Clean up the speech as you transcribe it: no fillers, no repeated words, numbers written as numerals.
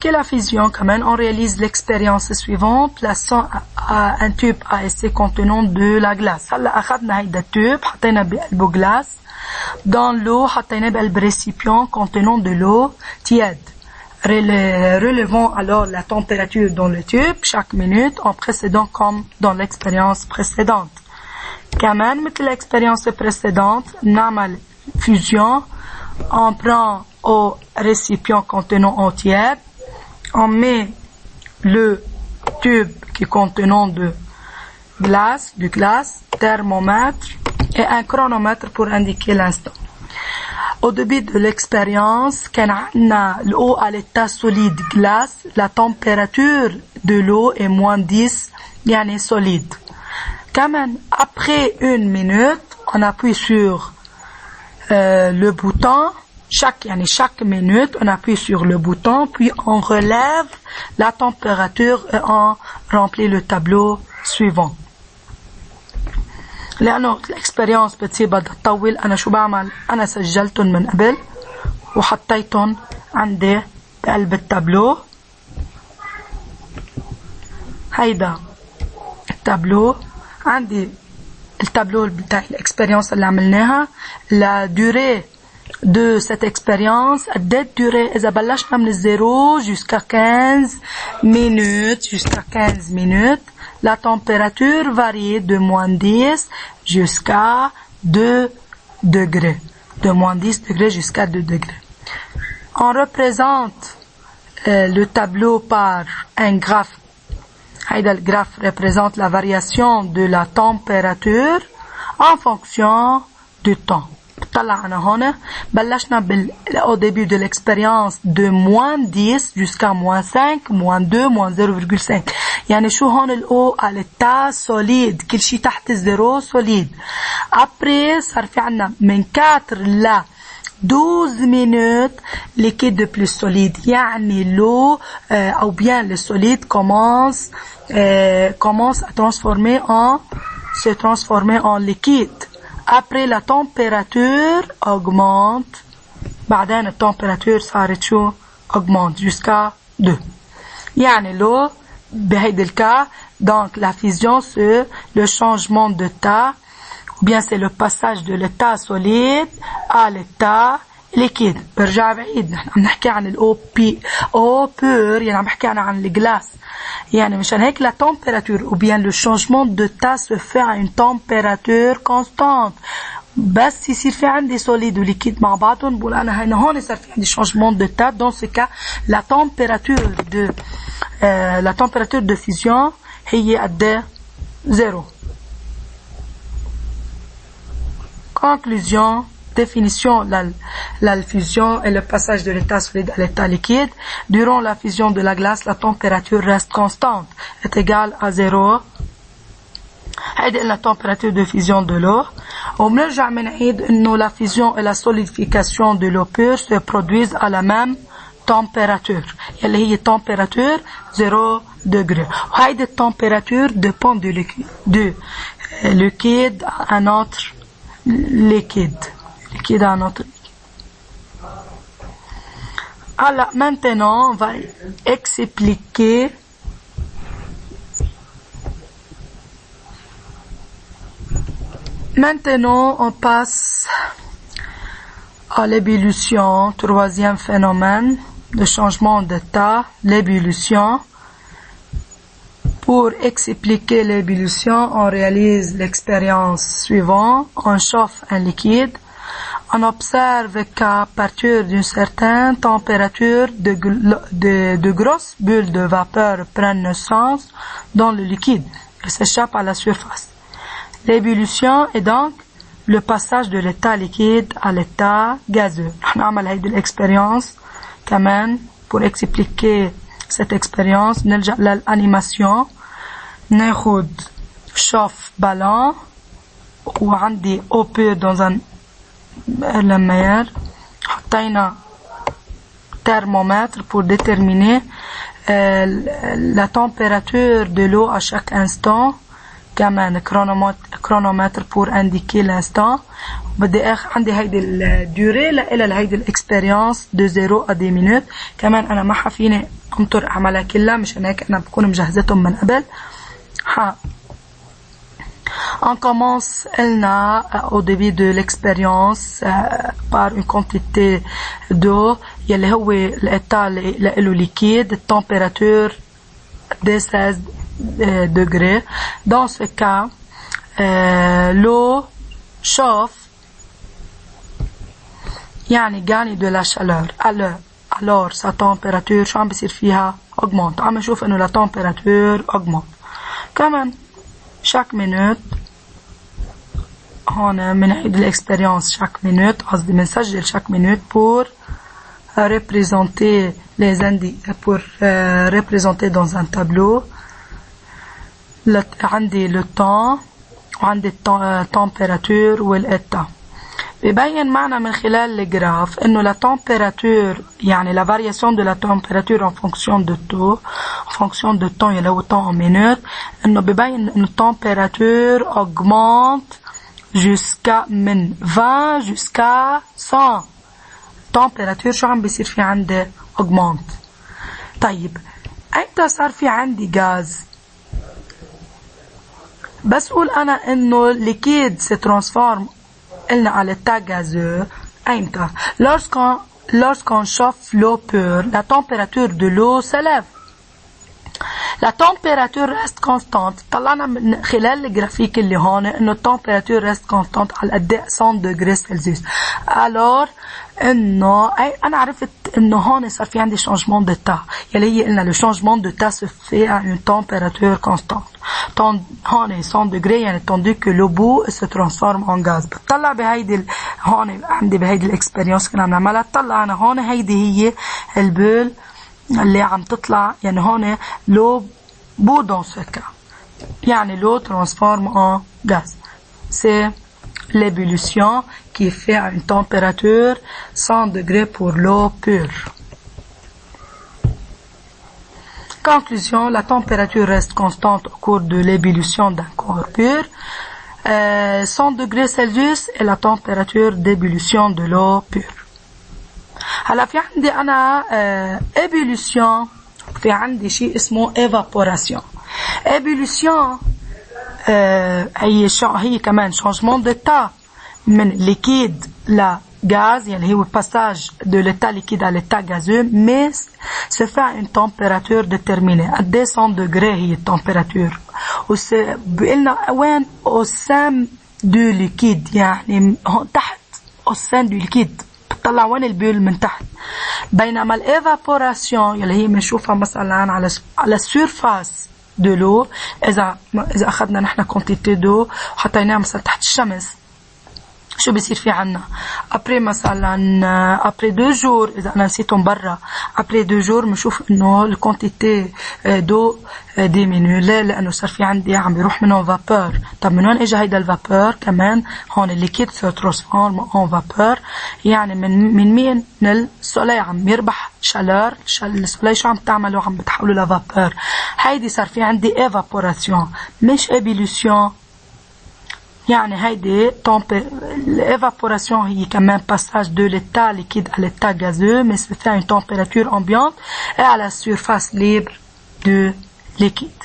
la fusion, quand même, on réalise l'expérience suivante, plaçant un tube à essai contenant de la glace. هلا أخذنا هيدا التوب حطينا بقلبه glace. Dans l'eau حطينا بقلب récipient contenant de l'eau tiède. Relevons alors la température dans le tube chaque minute en précédant comme dans l'expérience précédente. كمان مثل l'expérience précédente, نعمل fusion, on prend au récipient contenant eau tiède, on met le tube qui contenant de glace, thermomètre et un chronomètre pour indiquer l'instant. Au début de l'expérience, quand on a l'eau à l'état solide glace, la température de l'eau est moins 10, yani solide. Quand même, après 1 minute, on appuie sur le bouton. Chaque minute, on appuie sur le bouton, puis on relève la température et on remplit le tableau suivant. لأنه الإكسبيرينس بتصير بدها تطول، أنا شو بعمل؟ أنا سجلتهم من قبل وحطيتهم عندي بقلب التابلو. هيدا التابلو عندي، التابلو بتاع الإكسبيرينس اللي عملناها. la durée de cette expérience قد durée إذا بلشنا من 0 jusqu'à 15 minutes. La température varie de moins 10 jusqu'à 2 degrés. De moins 10 degrés jusqu'à 2 degrés. On représente le tableau par un graphe. Le graphe représente la variation de la température en fonction du temps. طلعنا هون بلشنا au début de l'expérience de moins 10 jusqu'à moins 5, moins 2, moins 0,5. يعني شو هون الأو à l'état solide، كل شيء تحت الزيرو solide. après صار في عنا من 4 ل 12 minutes liquide plus solide، يعني l'eau ou bien le solide commence à se transformer en liquide. Après la température augmente. بعدين التمبيراتور صارت شو augmente jusqu'à 2. يعني l'eau بهيدا الكا donc la fusion c'est le changement de d'état ou bien c'est le passage de l'état solide à l'état liquide. برجع بعيد، نحن عم نحكي عن الأو بور، يعني عم نحكي عن الجلاس. يعني مشان هيك la température ou bien le changement de d'état se fait à une température constante. بس يصير في عندي solide و liquide مع بعضهم، بقول أنا هنا هون صار في عندي changement de d'état. Dans ce cas la température de fusion هي قد 0. Conclusion, définition, la fusion et le passage de l'état solide à l'état liquide. Durant la fusion de la glace, la température reste constante, est égale à 0. هيدي la température de fusion de l'eau. وبنرجع بنعيد إنه la fusion et la solidification de l'eau pure se produisent à la même température، اللي هي température 0 degré. وهيدي température dépend du liquide à un autre liquide à un autre liquide. Alors maintenant on va expliquer maintenant on passe à l'ébullition, troisième phénomène de changement d'état, l'ébullition. Pour expliquer l'ébullition, on réalise l'expérience suivante. On chauffe un liquide. On observe qu'à partir d'une certaine température, de grosses bulles de vapeur prennent naissance dans le liquide et s'échappent à la surface. L'ébullition est donc le passage de l'état liquide à l'état gazeux. On a fait l'expérience quand même. Pour expliquer cette expérience, نلجأ للأنيماسيون. ناخد شوف ballon وعندي eau pure dans un lumière. حطينا thermomètre pour déterminer la température de l'eau à chaque instant. كمان chronomètre pour indiquer l'instant. بدي عندي هيدي الدوري لإلى هيدي الاكسبيرينس de 0 à 10 minutes. كمان أنا ما فيني انطر اعملها كلها مشان هيك انا بكون مجهزتهم من قبل. On commence au début de l'expérience par une quantité d'eau يلي هو l'état له liquide, température de 16 degrés. Dans ce cas, l'eau chauffe يعني gagne de la chaleur. Alors sa température شو عم بيصير فيها augmente. عم نشوف انه la température augmente. كمان chaque minute هون بنعيد الاكسبيرينس chaque minute قصدي بنسجل chaque minute pour représenter les pour représenter dans un tableau. عندي le temps وعندي température والétat. بيبين معنا من خلال الجراف انه la température يعني la variation de la température en fonction de temps اللي هو temps en minute انه بيبين انه température augmente jusqu'à من 20 jusqu'à 100. température شو عم بيصير في عندي augmente. طيب ايمتى صار في عندي غاز؟ بس قول انا انه liquide se transforme قلنا على l'état gazeux. ايمتى؟ lorsqu'on chauffe l'eau pure, la température de l'eau s'élève. La température reste constante. طلعنا من خلال الجرافيك اللي هون انه température reste constante على قد 100 degrés Celsius. alors انه انا عرفت انه هون صار في عندي changement d'état يلي هي قلنا le changement d'état se fait à une température constante. هون 100 degrés يعني tandis que le bout se transforme en gaz. بتطلع بهيدي هون عندي بهيدي الاكسبيرينس كنا بنعملها. طلعنا هون هيدي هي البول اللي عم تطلع يعني هون l'eau bout dans ce cas يعني l'eau transforme en gaz. C'est l'ébullition qui fait à une température 100 degrés pour l'eau pure. Conclusion, la température reste constante au cours de l'ébullition d'un corps pur. 100 degrés Celsius est la température d'ébullition de l'eau pure. هلا في عندي أنا ébullition في عندي شيء اسمه évaporation. ébullition هي كمان changement d'état من liquide لا gaz يعني هو passage de l'état liquide à l'état gazeux mais se fait à une température déterminée. à 200 degrés هي التمبيراتور وبقلنا وين au sein du liquide يعني تحت au sein du liquide بتطلع وين البول من تحت. بينما الايفابوراسيون يلي هي بنشوفها مثلا على السيرفاس de l'eau إذا أخذنا نحن quantité d'eau وحطيناها مثلا تحت الشمس شو بيصير في عنا après مثلا après 2 jours إذا أنا نسيتهم برا après 2 jours بنشوف إنه الكونتيتي d'eau diminue. لأنه صار في عندي عم بيروح منه vapeur. طب من وين إجا هيدا الفابور؟ كمان هون الليكيد se transforme en vapeur يعني من مين؟ من السولي عم يربح شالور. السولي شو عم تعمله؟ عم بتحوله لفابور. هيدي صار في عندي évaporation مش ébullition. يعني هيدي l'évaporation هي كمان passage de l'état liquide à l'état gazeux mais se fait à une température ambiante et à la surface libre du liquide.